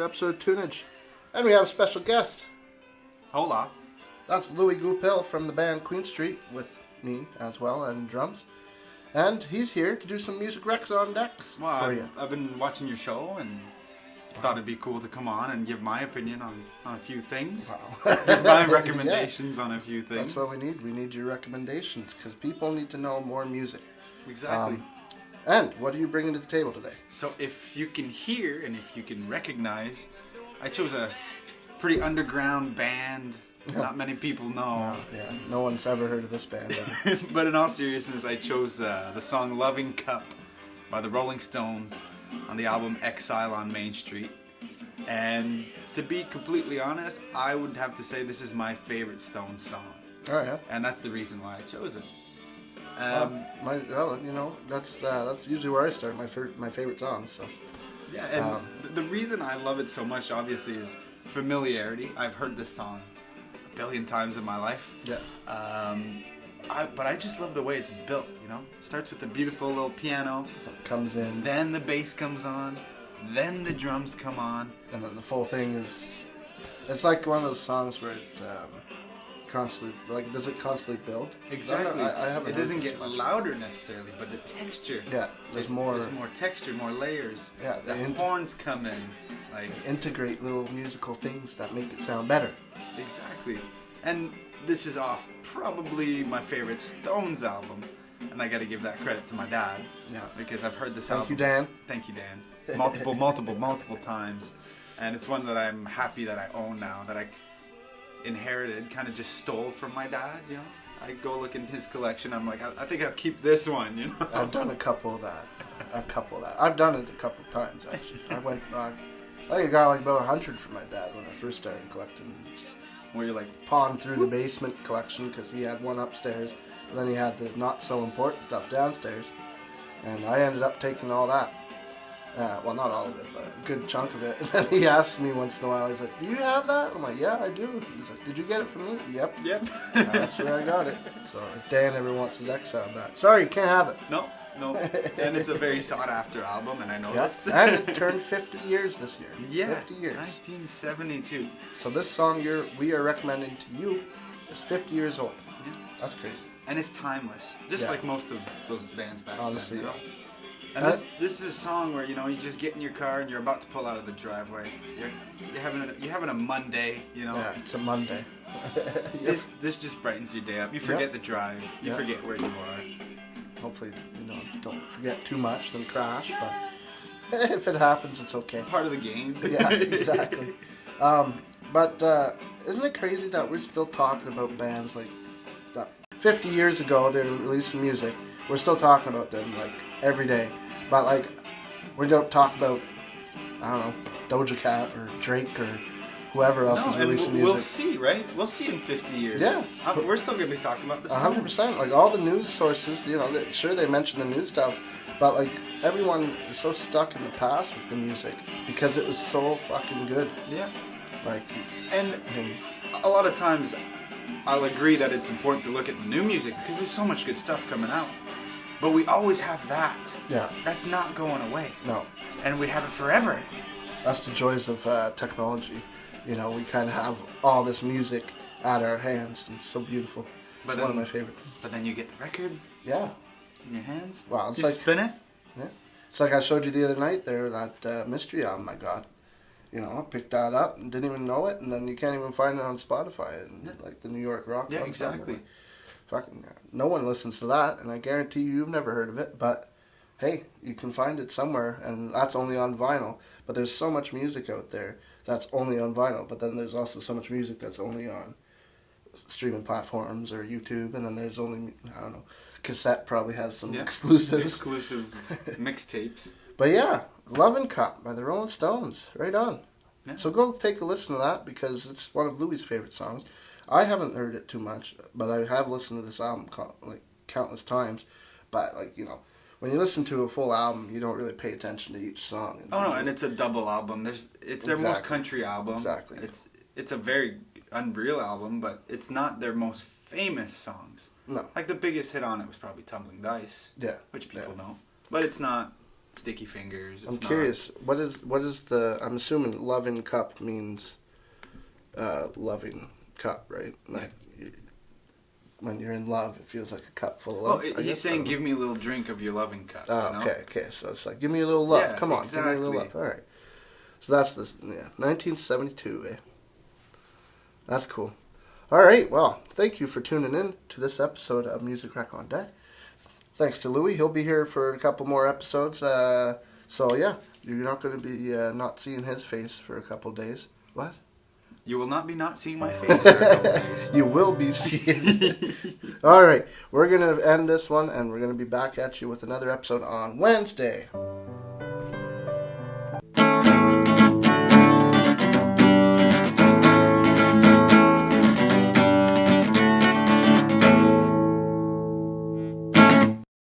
episode of Tunage. And we have a special guest. Hola. That's Louis Goupil from the band Queen Street, with me as well, and drums. And he's here to do some music recs on decks for you. I've been watching your show and thought it'd be cool to come on and give my opinion on a few things. Wow. Give my recommendations on a few things. That's what we need. We need your recommendations, because people need to know more music. Exactly. And what are you bringing to the table today? So if you can hear and if you can recognize, I chose a pretty underground band. Not many people know. Yeah, no one's ever heard of this band. But in all seriousness, I chose the song Loving Cup by the Rolling Stones on the album Exile on Main Street. And to be completely honest, I would have to say this is my favorite Stones song. Oh, yeah. And that's the reason why I chose it. That's usually where I start my favorite songs. So yeah, and the reason I love it so much, obviously, is familiarity. I've heard this song a billion times in my life. Yeah. But I just love the way it's built. You know, it starts with the beautiful little piano, comes in, then the bass comes on, then the drums come on, and then the full thing is—it's like one of those songs where it constantly, does it constantly build? Exactly. I haven't. It doesn't get louder necessarily, but the texture. Yeah, there's more texture, more layers. Yeah, the horns come in, like integrate little musical things that make it sound better. Exactly, and this is off probably my favorite Stones album, and I got to give that credit to my dad. Yeah, because I've heard this album. Thank you, Dan. Multiple times, and it's one that I'm happy that I own now. That I inherited, kind of just stole from my dad, you know. I go look in his collection, I'm like, I think I'll keep this one, you know. I've done a couple of that. I've done it a couple of times, actually. I think I got like about 100 from my dad when I first started collecting. Just where you're like pawned through the basement collection, because he had one upstairs, and then he had the not so important stuff downstairs, and I ended up taking all that. Well, not all of it, but a good chunk of it. And then he asked me once in a while, he's like, "Do you have that?" I'm like, "Yeah, I do." He's like, "Did you get it from me?" Yep. That's where I got it. So if Dan ever wants his Exile back, sorry, you can't have it. No. And it's a very sought after album, and I know this. And it turned 50 years this year. Yeah, 50 years. 1972. So this song we are recommending to you is 50 years old. Yeah. That's crazy. And it's timeless, just like most of those bands back honestly, then. You know? And this is a song where, you know, you just get in your car and you're about to pull out of the driveway. You're having a Monday, you know. Yeah, it's a Monday. This just brightens your day up. You forget the drive. You forget where you are. Hopefully, don't forget too much, then crash. But if it happens, it's okay. Part of the game. Yeah, exactly. But isn't it crazy that we're still talking about bands like that 50 years ago they're releasing music? We're still talking about them like every day. But like, we don't talk about, I don't know, Doja Cat or Drake or whoever else is releasing music. We'll see, right? We'll see in 50 years. Yeah. We're still going to be talking about this. 100%. Like, all the news sources, sure they mention the new stuff, but like, everyone is so stuck in the past with the music because it was so fucking good. Yeah. Like, and a lot of times I'll agree that it's important to look at the new music because there's so much good stuff coming out. But we always have that. Yeah. That's not going away. No. And we have it forever. That's the joys of technology. We kind of have all this music at our hands, and it's so beautiful. It's one of my favorites. But then you get the record. Yeah. In your hands. Wow, it's you like spin it. Yeah. It's like I showed you the other night there, that Mystery album I got. I picked that up and didn't even know it, and then you can't even find it on Spotify, and like the New York Rock. Yeah, exactly. Fucking no one listens to that, and I guarantee you've never heard of it, but hey, you can find it somewhere, and that's only on vinyl. But there's so much music out there that's only on vinyl, but then there's also so much music that's only on streaming platforms or YouTube, and then there's only, I don't know, cassette probably has some exclusives. Exclusive mixtapes. But yeah, Lovin' Cup by the Rolling Stones, right on. Yeah. So go take a listen to that, because it's one of Louis' favorite songs. I haven't heard it too much, but I have listened to this album like countless times. But when you listen to a full album, you don't really pay attention to each song. And it's a double album. It's their most country album. Exactly. It's a very unreal album, but it's not their most famous songs. No. Like the biggest hit on it was probably Tumbling Dice. Yeah. Which people know. But it's not sticky fingers. I'm curious. What is the? I'm assuming loving cup means loving cup, right? Like when you're in love, it feels like a cup full of love. Well, he's saying, "Give me a little drink of your loving cup." Oh, you know? okay. So it's like, give me a little love. Yeah, Come on, exactly. give me a little love. All right. So that's 1972. That's cool. All right. Well, thank you for tuning in to this episode of Music Rack on Deck. Thanks to Louie. He'll be here for a couple more episodes. So yeah, you're not going to be not seeing his face for a couple days. What? You will not seeing my face for a couple days. You will be seeing. All right. We're going to end this one, and we're going to be back at you with another episode on Wednesday.